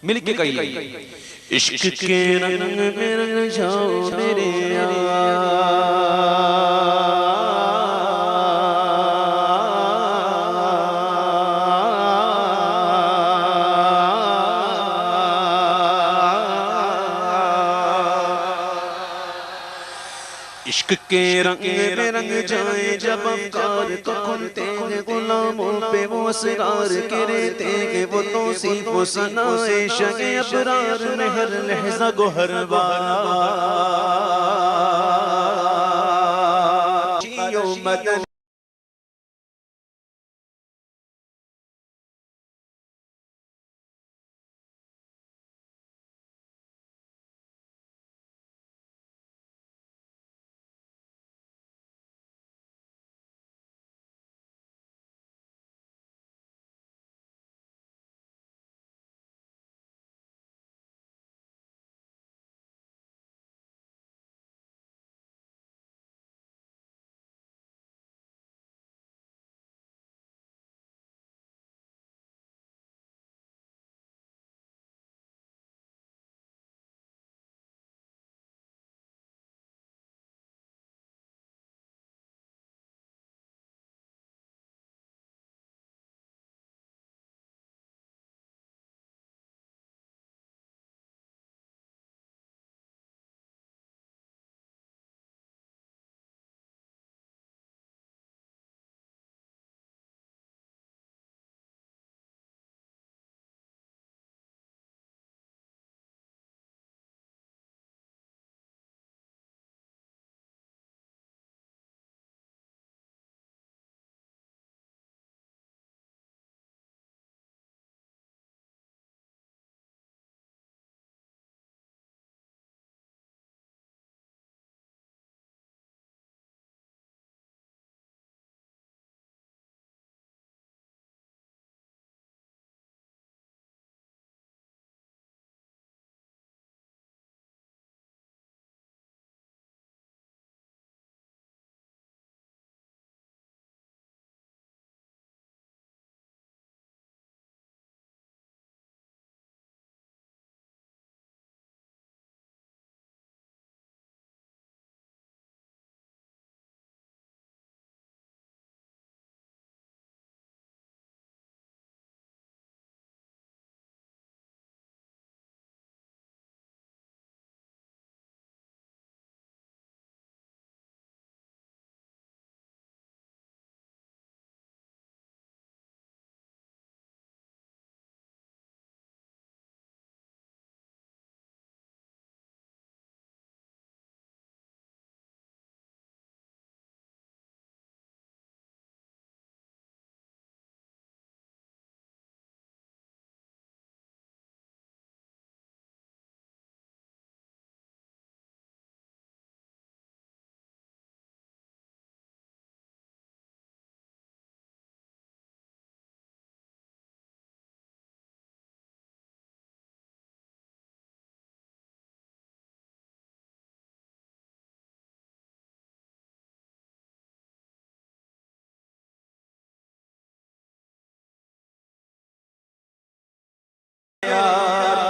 مل کے کہیے عشق کے رنگ میں رنگ جاؤ میرے عشق کے رنگ میں رنگ جائیں جب افکار تو کھلتے ہیں غلاموں پہ وہ اسرار کے رہتے ہیں وہ توصیف و ثنائے شگ ابرار میں ہر لحظہ گوہر بار جیو مدن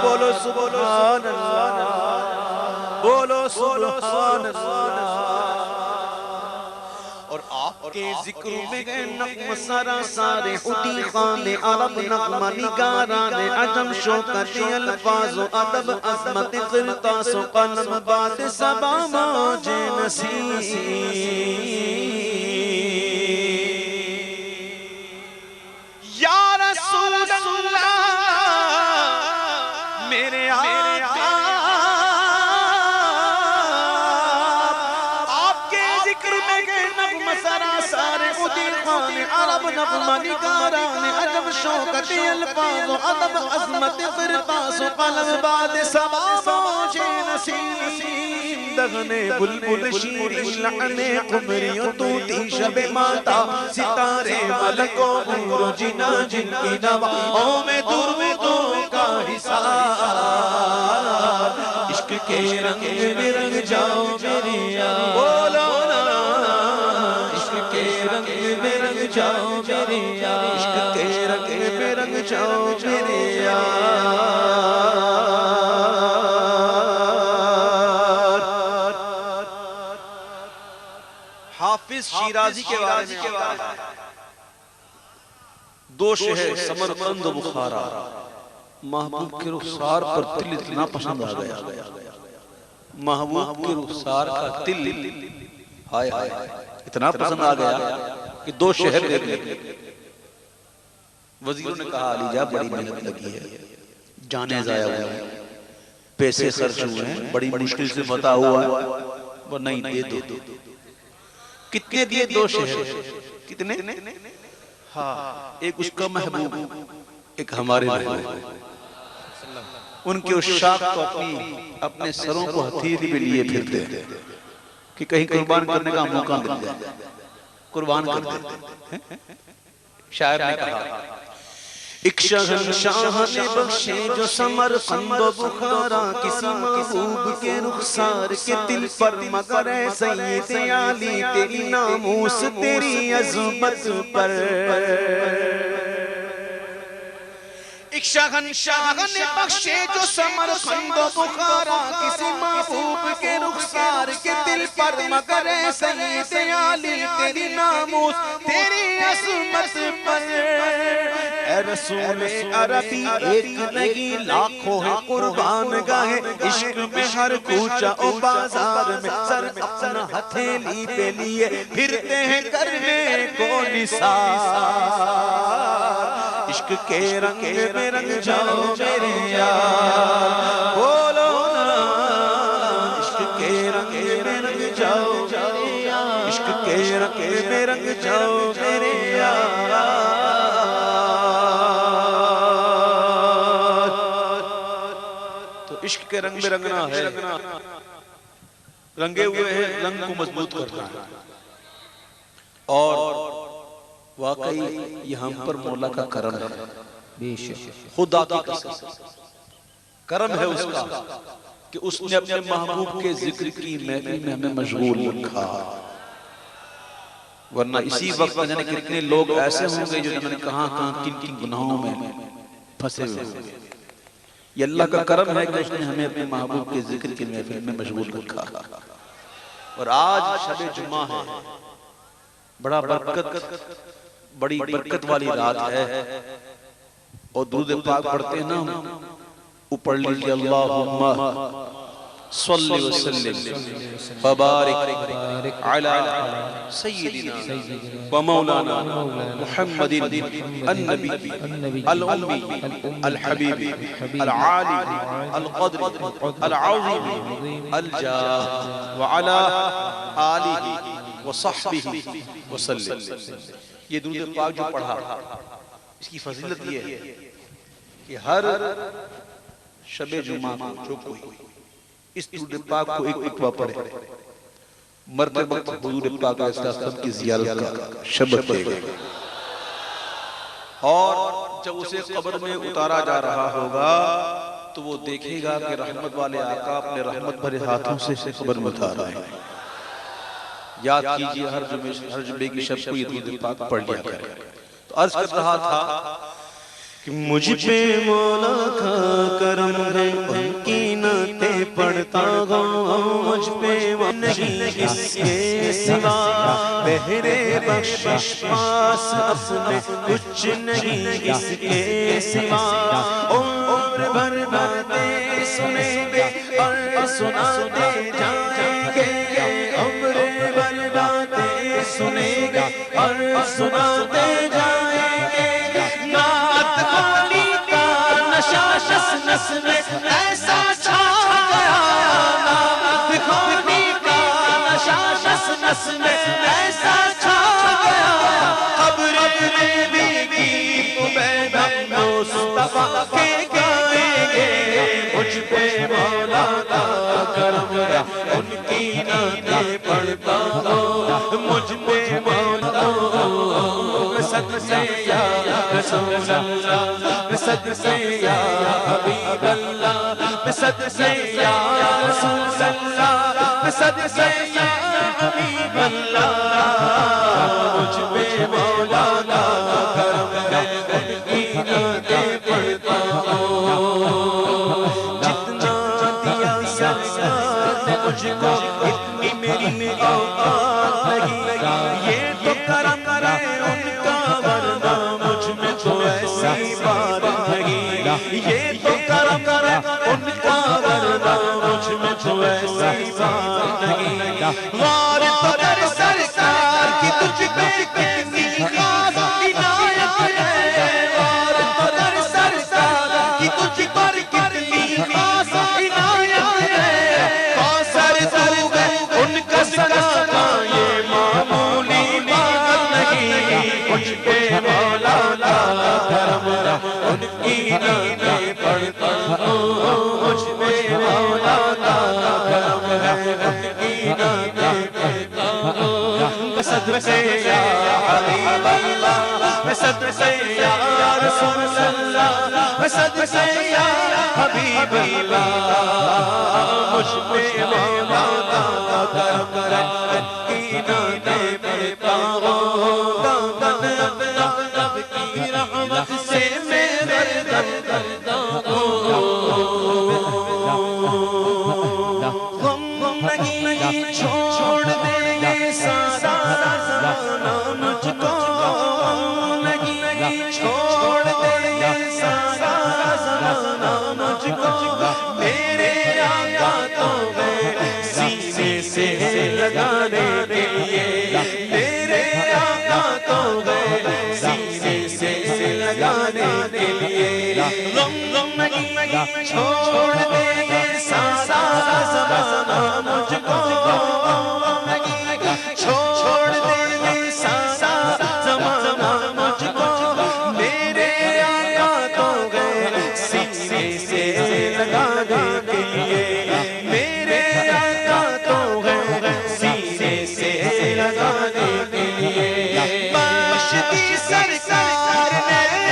بولو سبحان اللہ بولو سبحان اللہ اور آپ کے ذکر میں گئے نغم سارا سارے اٹھی خان عرب نغمہ نگاران عجم شوکت الفاظ و ادب عظمت قرطاس و قلم بات سبا موج نسیم یا رسول اللہ میرے آقا آپ کے ذکر میں گئے نغم سرا سارے ادیر خان عرب نغمہ نگاران عجب شوکت الفاظ و ادب عظمت قرطاس و قلم باد سبا موج نسیم دغنے بلبل شیریں لعنے قمری و توتی شب ماتا ستارے ملک و حور و جنا جن کی نواؤں میں درودوں کا حساب عشق کے رنگ میں رنگ جاؤ میری یار بولو نا عشق کے رنگ میں رنگ جاؤ میری یار عشق کے رنگ میں رنگ جاؤ میری یار حافظ شیرازی کے بارے میں آتا ہے دو شہر سمرقند و بخارا محبوب کے رخسار پر دل اتنا پسند آ گیا محبوب کے رخسار کا دل ہائے ہائے اتنا پسند آ گیا کہ دو شہر دے دے وزیروں نے کہا علی جا بڑی محنت لگی ہے جانے ضائع ہوئے ہیں پیسے خرچ ہوئے ہیں بڑی مشکل سے فتح ہوا ہے وہ نہیں دے دو کتنے دیے دو شہر کتنے ہاں ایک اس کا محبوب ایک ہمارے محبوب ان کے عشاق کو اپنے سروں کو ہتھیلی پہ لیے پھرتے ہیں کہ کہیں قربان کرنے کا موقع مل جائے قربان کر دیں شاعر نے کہا ایک شہنشاہ نے بخشے جو سمرقند و بخارا کسی محبوب کے رخسار کے دل پر مگر اے سید علی تیری ناموس تیری عظمت پر ایک شہنشاہ نے بخشے جو سمرقند و بخارا کسی محبوب کے رخسار کے دل پر مگر اے سید علی تیری ناموس تیری عظمت پر اے رسول عربی ایک نہیں لاکھوں ہیں قربان گاہیں عشق میں ہر کوچہ و بازار میں سر اپنا ہتھیلی پہ لیے پھرتے ہیں کرنے کو نثار عشق کے رنگ میں رنگ جاؤ میرے یار بولو نا عشق کے رنگ میں رنگ جاؤ عشق کے رنگ میں رنگ جاؤ میرے یار تو عشق کے رنگ میں رنگنا ہے رنگے ہوئے ہیں رنگ کو مضبوط کرنا ہے اور واقعی یہ ہم پر مولا کا کرم ہے خدا کی قسم کرم ہے اس کا کہ اس نے اپنے محبوب کے ذکر کی محفل میں ہمیں مشغول رکھا ورنہ اسی وقت میں جانے کتنے لوگ ایسے ہوں گے جو نے کہاں کن کن گناہوں میں پھنسے ہوئے ہوں گے یہ اللہ کا کرم ہے کہ اس نے ہمیں اپنے محبوب کے ذکر کی محفل میں مشغول رکھا اور آج شب جمعہ ہے بڑی برکت والی رات ہے اور درود پاک پڑھتے ہیں نا اوپر لیجئے اللہم صلی وسلم وبارک علی سیدنا و مولانا محمد النبی الامی الحبیب العالی القدر العظیم الجاہ وعلا آلہ وصحبہ وسلم یہ درود پاک جو پڑھا اس کی فضیلت یہ ہے کہ ہر شب جمعہ جو کوئی اس درود پاک کو ایک اکوا پڑھے مرتے وقت حضور پاک علیہ السلام کی زیارت کا شبت دے گا اور جب اسے قبر میں اتارا جا رہا ہوگا تو وہ دیکھے گا کہ رحمت والے آقا اپنے رحمت بھرے ہاتھوں سے اسے قبر میں اتار رہے ہیں یاد کیجئے ہر جمعے کی شب کو یہ درود پاک پڑھ لیا کرے تو عرض کر رہا تھا کہ مجھ پہ مولا کا کرم ہے ان کی نعتیں پڑھتا ہوں مجھ پہ نہیں کس کے سوا بہرے بخشش پاس اپنے کچھ نہیں کس کے سوا عمر بھر باتیں سنیں گے اور سناتے جائیں گے عمر بھر باتیں سنیں گے اور سناتے جائیں گے نعت خوالی کا نشہ نس نس میں ایسا چھا گیا نعت خوالی کا نشہ نس نس میں ایسا چھا گیا قبر میں بھی گیت عبید مصطفیٰ کے گائیں گے مجھ پہ مولا کا کرم ہے ان کی نعتیں پڑھتا ہوں مجھ پہ مولا صد سے یا رسول اللہ صد سے یا حبیب اللہ صد سے یا رسول اللہ صد سے یا حبیب اللہ مجھ پہ مولا کا کرم ہے ان کی نعتیں پڑھتا ہوں جتنا دیا ساتھ مجھ کو اتنی میری اوقات نہیں کرم ہے ان کا ورنہ مجھ میں تو ایسی بات نہیں یہ تو کرم ہے ان کا ورنہ مجھ میں تو ایسی بات نہیں غار تو در سرکار کی تجھ پہ کتنی خاص عنایت ہے غار تو در سرکار کی تجھ پر کتنی خاص عنایت ہے کوثر تو ہے ان کا سکانا یہ معمولی بات نہیں مجھ پہ مولا کا کرم ان کی نامیں پڑھتا ہوں مجھ پہ مولا کا کرم ان کی نامیں پڑھتا ہوں صدقے یا حبیب اللہ صدقے یا رسول اللہ صدقے یا حبیب اللہ مجھ پہ مولا کا کرم ان کی نامیں پڑھتا ہوں دامن اپنا رب کی رحمت سے میرے کرتا غم نہیں چھوڑ دیں گے سارا زمانہ مجھ کو نہیں چھوڑ دیں گے سارا زمانہ مجھ کو میرے آقا تو گئے سینے سے لگانے کے لیے میرے آقا تو گئے سینے سے لگانے کے لیے غم نہیں چھوڑ دیں گے سارا زمانہ مجھ کو چھوڑ دیں گے سارا زمانہ مجھ کو میرے آقا تو گئے سینے سے لگانے کے لیے میرے آقا تو گئے سینے سے لگانے کے لیے بخشتی سرکار نے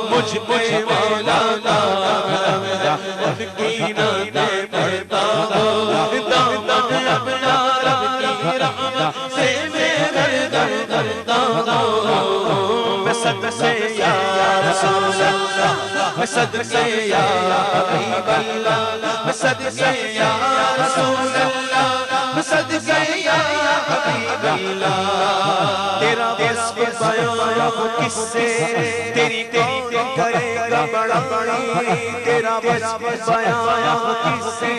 مجھ پہ مولا کا ان کی نامیں پڑھتا ہوں دامن اپنا رب کی رحمت سے میں گردن کرتا ہوں میں صدقے یا رسول اللہ میں صدقے یا حبیب اللہ میں صدقے یا رسول اللہ میں صدقے یا حبیب اللہ تیرا وصف بیان کس سے تیری کون کرے گا بڑائی تیرا وصف بیان کس سے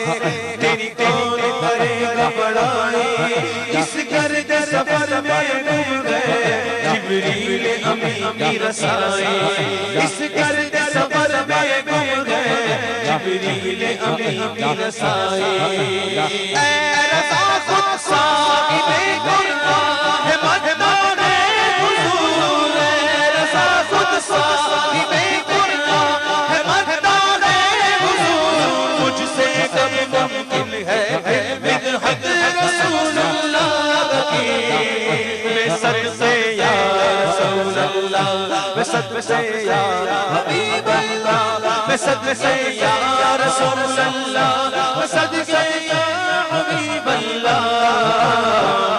تیری کون کرے گا بڑائی اس گرد سفر میں گم گئے جبریل امین کی رسائی اس گرد سفر میں گم گئے جبریل امین کی رسائی اے رضا خود صاحب قرآن ہے مدمانے حضور اے رضا خود صاحب قرآن ہے مدمانے حضور مجھ سے کب ممکن ہے مدحت رسول اللہ کی میں صدقے یا رسول اللہ میں صدقے یا حبیب اللہ میں صدقے یا رسول اللہ میں صدقے یا حبیب اللہ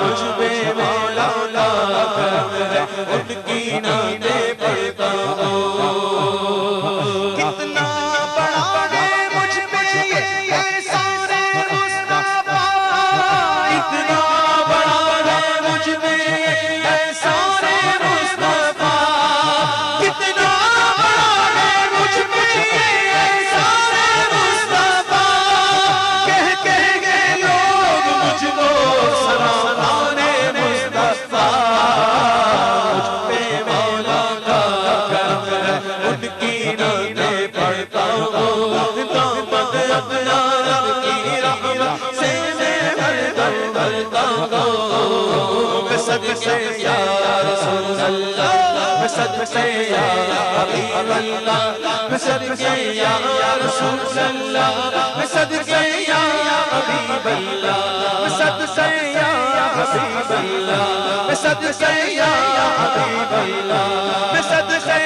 مجھ پہ مولا کا کرم ہے ان کی نامیں پڑھتا ہوں کتنا بڑا ہے مجھ پہ یہ احسان مصطفیٰ اتنا بڑا ہے مجھ پہ یہ احسان مصطفیٰ کتنا بڑا ہے مجھ پہ یہ احسان مصطفیٰ کہہ کے لوگ مجھ کو سلامان مصطفیٰ مجھ پہ مولا کا کرم ہے ان کی نامیں پڑھتا ہوں دامن اپنا رب کی رحمت سے میں گردن کرتا ہوں میں صدقے یا رسول اللہ میں صدقے یا حبیب اللہ میں صدقے یا رسول اللہ میں صدقے یا حبیب اللہ میں صدقے یا حبیب اللہ میں صدقے یا حبیب اللہ میں صدقے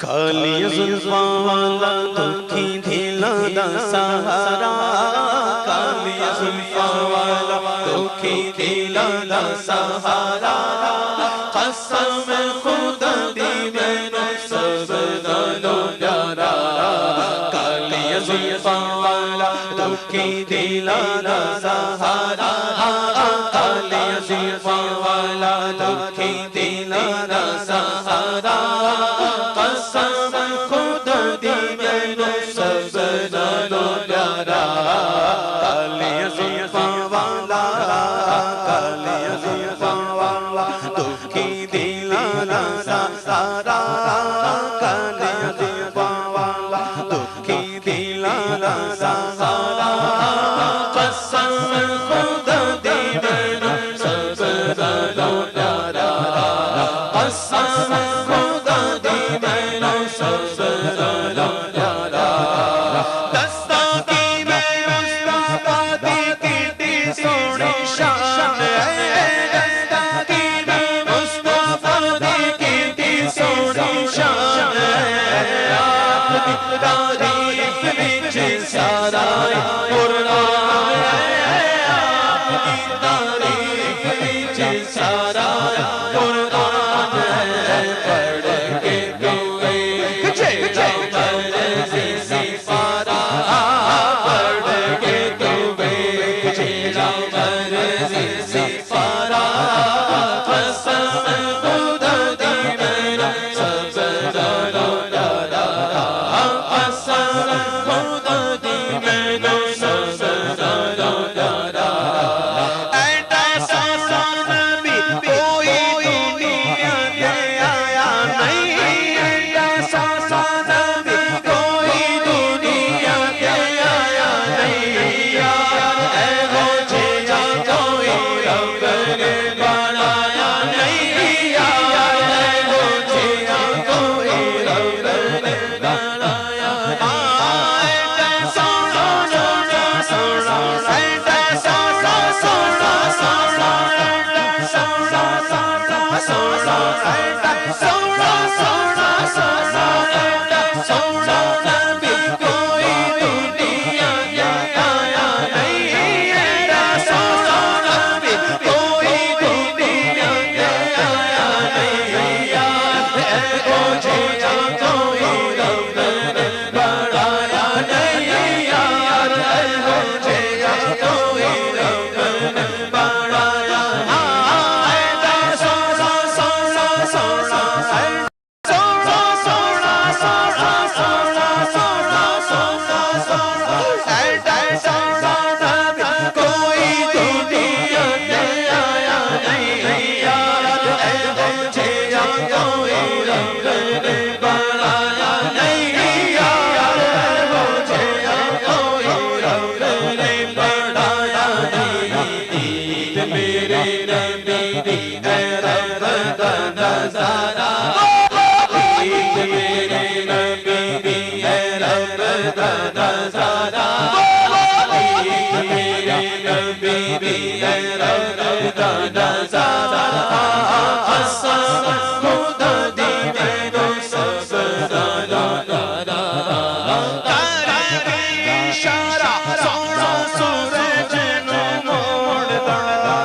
کالی زلفاں والا دکھی دھیلا دا سہارا کالی زلفاں والا دکھی دھیلا دا سہارا قسم خدا دی مینوں سب نالوں پیارا کالی زلفاں والا دکھی دھیلا دا سہارا کالی زلفاں والا دکھی دھیلا دا سہارا قسم خدا دی مینوں سب نالوں پیارا کالی زلفاں والا کالی زلفاں والا دکھی دھیلا دا سہارا کالی زلفاں والا دکھی دھیلا دا سہارا قسم خدا دی مینوں سب نالوں پیارا قسم خدا دی مینوں سب نالوں پیارا دستا کی میں مصطفیٰ دی کیٹی سونی شان ہے دستا کی میں مصطفیٰ دی کیٹی سونی شان ہے آپ دی تاریخ وچ سارا قرآن ہے آپ دی تاریخ وچ سارا قرآن ہے پڑھ کے کوئے جیڑا مرضی سپارا پڑھ کے کوئے جیڑا مرضی سپارا قسم خدا دی مینوں سب نالوں پیارا قسم خدا دی مینوں سب نالوں پیارا ایڈا سونا نبی کوئی دنیا تے آیا نہیں ایڈا سونا نبی کوئی دنیا تے آیا نہیں اے ہو جیجا کوئی رب نے بنایا نہیں اے ہو جیجا کوئی رب نے بنایا ایڈا سونا سونا سونا ایڈا سونا سونا سونا ایڈا سونا سونا سونا ایڈا سونا سونا سونا ایڈا سونا نبی کوئی دنیا تے آیا نہیں ایڈا سونا نبی کوئی دنیا تے آیا نہیں اے ہو جیجا کوئی رب نے بنایا نہیں اے ہو جیجا کوئی رب نے بنایا ایڈا سونا سونا سونا سونا سونا سونا سونا سونا سونا سونا ایڈا سونا نبی کوئی دنیا تے آیا نہیں اے ہو جیجا کوئی رب نے بنایا نہیں اے ہو جیجا کوئی رب نے بنایا نہیں عید میرے نبی دی اے رب دا نظارہ عید میرے نبی دی اے رب دا نظارہ عید میرے نبی دی اے رب دا نظارہ قسم خدا دی مینوں سب نالوں پیارا کر کے اشارہ سونا سورج نوں موڑ دتا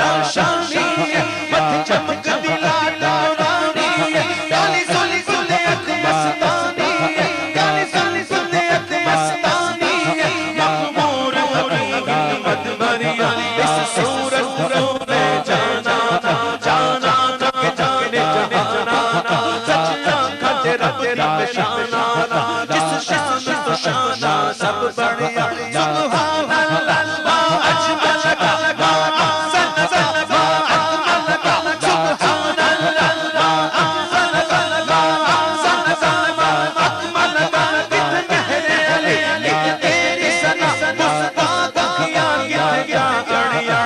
شاشانی مت چمک دلالا رانی کالی سلی سلیت مستانی کالی سلی سلیت مستانی مقبور حکمت بریا اس صورت میں جانا جانا جانے جانا سچ آنکھا تیرا شانہ جس شان تو شانہ سب بڑھیا سبحان اللہ اجمل کا احسن کا اکمل کا سبحان اللہ احسن کا احسن کا اکمل کا کت مہر علی تیری سنا مصطفیٰ کا کیا کیا اڑیا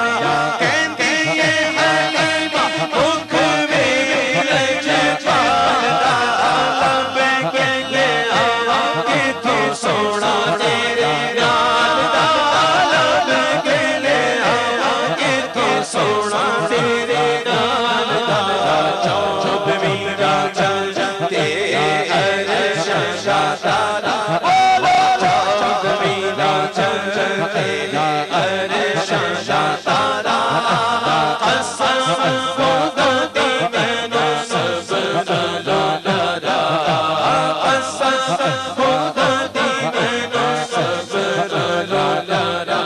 کہتی یہ حلیمہ حکم لجپال لب کے لے آوا کہ سونا تیرے نال دا لب کے لے آوا کہ سونا تیرے نال دا چوب میرا چل تیرے عرش شادارا چوب میرا چل تیرے عرش شادارا قسم خدا دی مینوں سب لالارا قسم خدا دی مینوں سب لالارا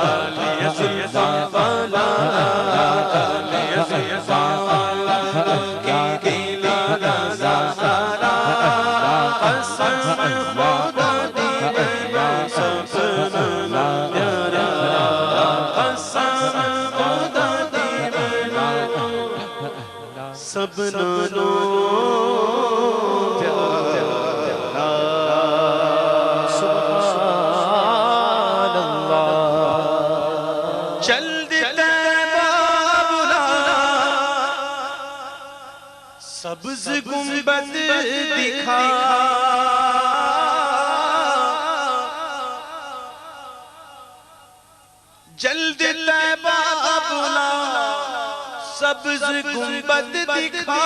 علی زلفاں والا علی زلفاں والا کی لالا زارا قسم خدا دی مینوں سب لالارا قسم خدا دی مینوں سب نالوں سبحان اللہ جلد طیبہ بلا سبز گنبد دکھا جلد طیبہ بلا سبز گنبد دکھا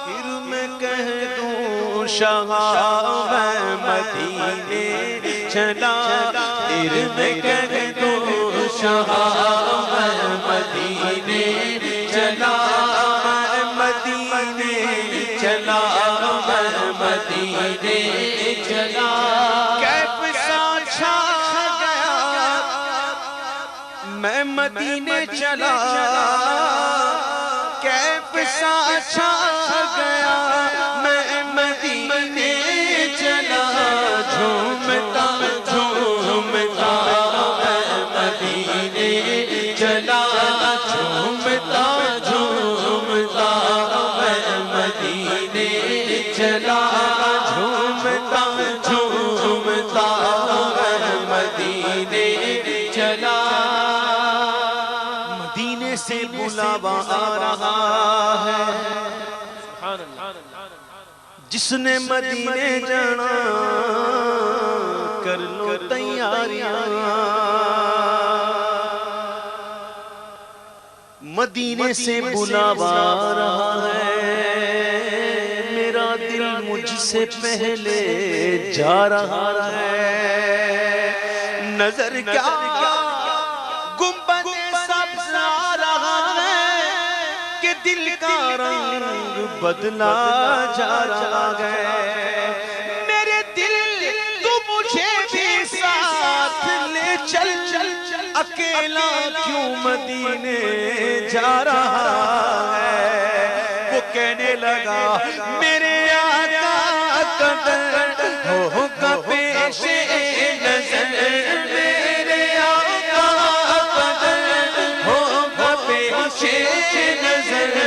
پھر میں کہہ دوں شاہ میں مدینے چلا پھر میں کہہ دوں شاہ میں مدینے چلا میں مدینے چلا میں مدینے چلا کیف سا چھا گیا میں مدینے چلا کیف سا چھا گیا میں مدینے چلا جھومتا جھومتا میں مدینے چلا جھومتا جھومتا میں مدینے چلا جھومتا جھومتا میں مدینے چلا مدینے سے بلاوا آ رہا ہے جس نے مدینے جانا کر لو تیاریاں مدینے سے بلاوا آ رہا ہے میرا دل مجھ سے پہلے جا رہا ہے نظر کیا گنبد سبز آ رہا ہے کہ دل کا رنگ بدلا جا رہا ہے میرے دل تو مجھے بھی ساتھ لے چل اکیلا کیوں مدینے جا رہا ہے وہ کہنے لگا میرے آقا قدر ہوگا پیش نظر میرے آقا قدر ہوگا پیش نظر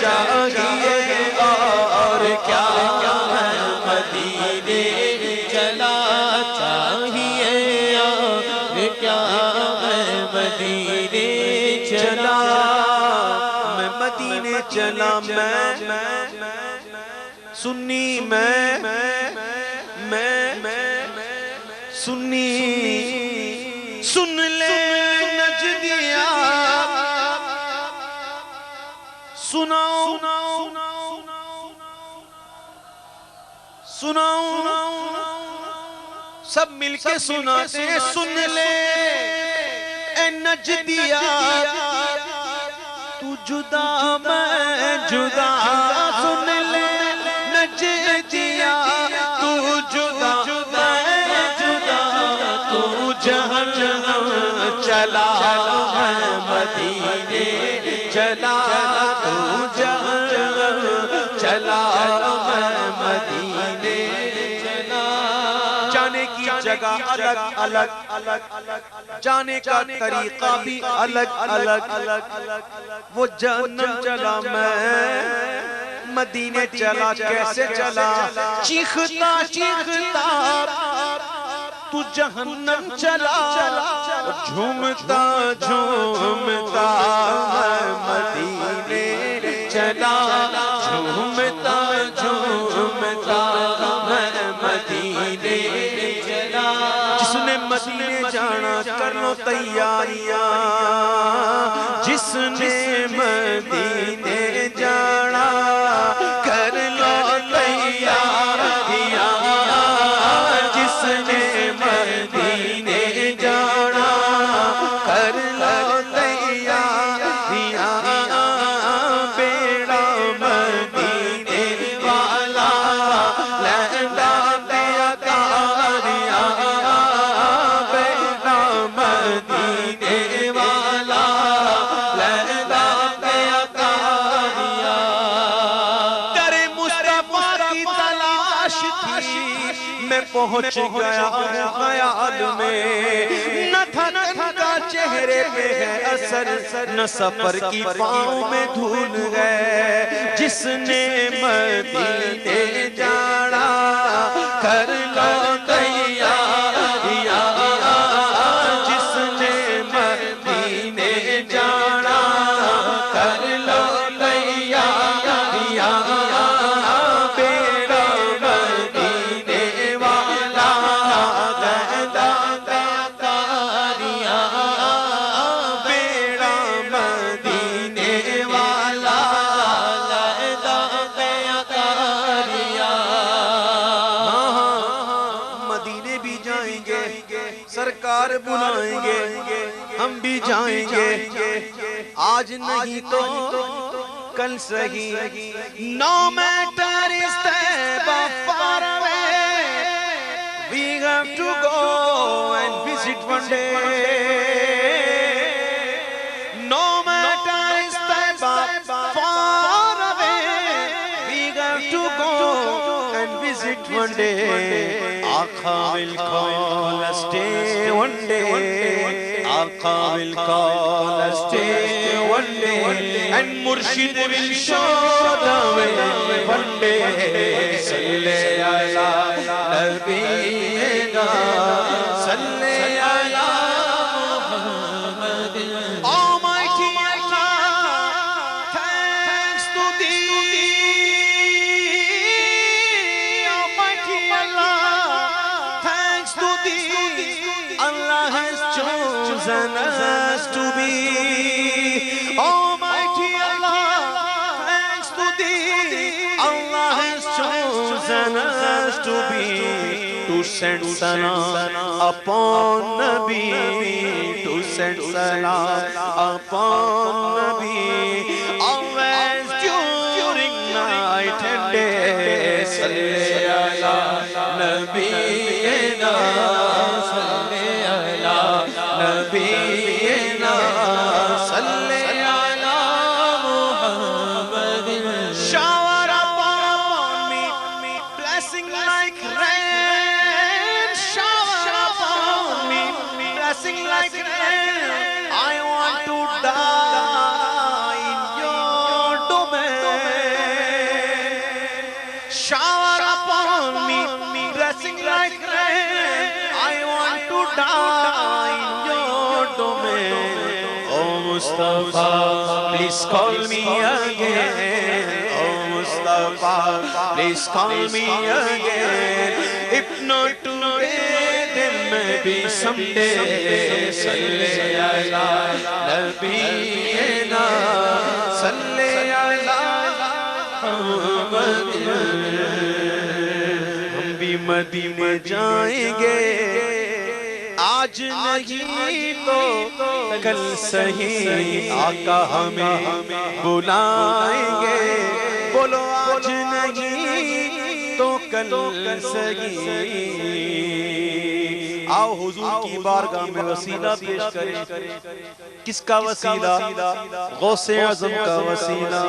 چاہیے اور کیا ہے مدینے چلا چاہیے اور کیا ہے مدینے چلا میں مدینے چلا میں سنی میں سنی سن لے نجدیا سناؤں سب مل کے سناتے ہیں سن لے اے نجدیا تو جدا میں جدا سن لے نجدیا تو جدا میں جدا تو جہنم چلا میں مدینے چلا تو جہنم چلا میں مدینے چلا جانے کی جگہ الگ الگ جانے کا طریقہ بھی الگ الگ وہ جہنم چلا میں مدینے چلا کیسے چلا چیختا چیختا تو جہنم چلا جھومتا جھومتا مدینے چلا جھومتا جھومتا مدینے چلا جس نے مدینے جانا کر لو تیاریاں جس نے مدینے جانا کر لو تیاریاں جس نے مدینے جانا کر لو تیاریاں بیڑا مدینے والا لہندا دیا کاریاں بیڑا مدینے والا لہندا دیا کاریاں در مصطفیٰ کی تلاش تھی میں پہنچ گیا ہوں خیال میں نہ تھکا چہرے پہ ہے اثر نہ سفر کی پاؤں میں دھول ہے جس نے مدینے جانا کر لو تیاریاں جس نے مدینے جانا کر لو تیاریاں بیڑا مدینے والا لہندا دیا کاریاں بیڑا مدینے والا لہندا دیا کاریاں مدینے بھی جائیں گے سرکار بلائیں گے ہم بھی جائیں گے آج نہیں تو کل سہی no matter is Taiba far away we have to go and visit one day no matter is Taiba far away we have to go and visit one day Aqha will call us stay one day Aqha will call us stay one day and Murshid will show the way one day Salli ala Nabiyyina Salli ala Muhammadin Almighty Allah thanks to thee Almighty Allah thanks to thee Allah has chosen us to be Almighty Allah thanks to thee Allah has chosen us to be to send salam upon Nabi to send salam upon Nabi always during night and day Salli ala Nabiyyina Salli ala Nabiyyina Salli ala Muhammadin shower upon me blessing like rain shower upon me blessing like rain I want to die in your domain shower upon me blessing like rain I want to die in your domain oh Mustafa please call me again oh Mustafa please call me again if not today then maybe someday Salli ala Nabiyyina Salli ala Muhammadin ہم بھی مدینے جائیں گے آج نہیں تو کل سہی آقا ہمیں بلائیں گے، بولو آج نہیں تو کل سہی۔ آؤ حضور کی بارگاہ میں وسیلہ پیش کریں۔ کس کا وسیلہ؟ غوث اعظم کا وسیلہ۔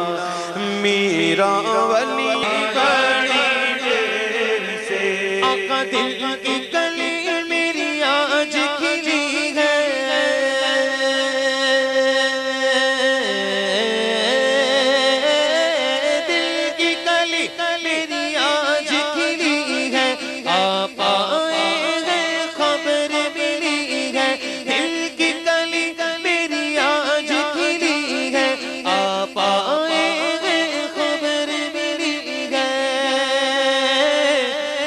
میرا ولی بڑی دیر سے آقا دل کی کلی میری آج کھلی ہے، دل کی کلی میری آج کھلی ہے، آپ آئے ہیں خبر ملی ہے، دل کی کلی میری آج کھلی ہے، آپ آئے ہیں خبر ملی ہے،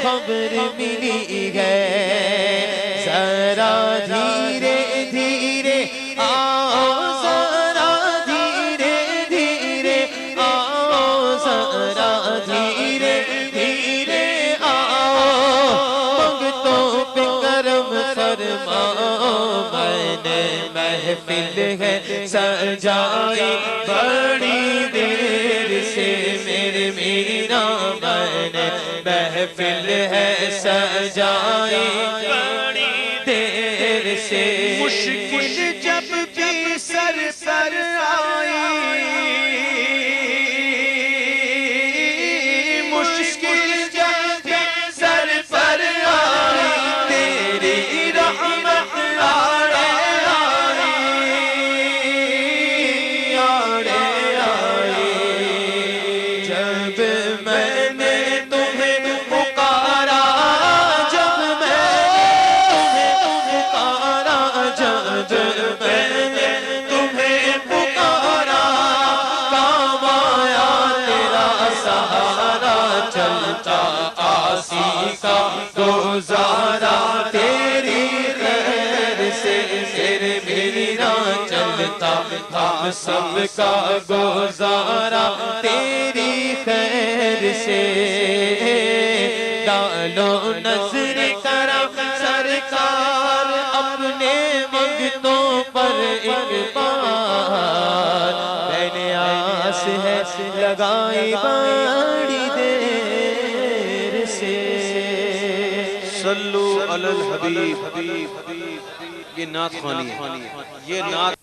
خبر ملی ہے۔ ذرا دھیرے دھیرے آؤ، ذرا دھیرے دھیرے آؤ، ذرا دھیرے دھیرے آؤ، منگتوں پہ کرم فرماؤ، میں نے محفل ہے سجائی بڑی دیر سے، میرے میرا میں نے محفل ہے سجائی بڑی دیر سے۔ مشکل جب بھی سر پر آئی، مشکل جب بھی سر پر آئی، تیری رحمت آڑے آئی، جب میں نے تمہیں پکارا، جب میں نے تمہیں پکارا، جب میں نے تمہیں پکارا، کام آیا تیرا سہارا، چلتا آسی کا گزارا، تیری خیر سے میرے میرا چلتا ہم سب کا گزارا، تیری خیر سے۔ ڈالو نظر کرم سرکار اپنے منگتوں پر ایک بار، میں نے آس ہے لگائی بڑی دیر سے۔ صلو علی الحبیب۔ یہ نعت خوانی ہے، یہ نعت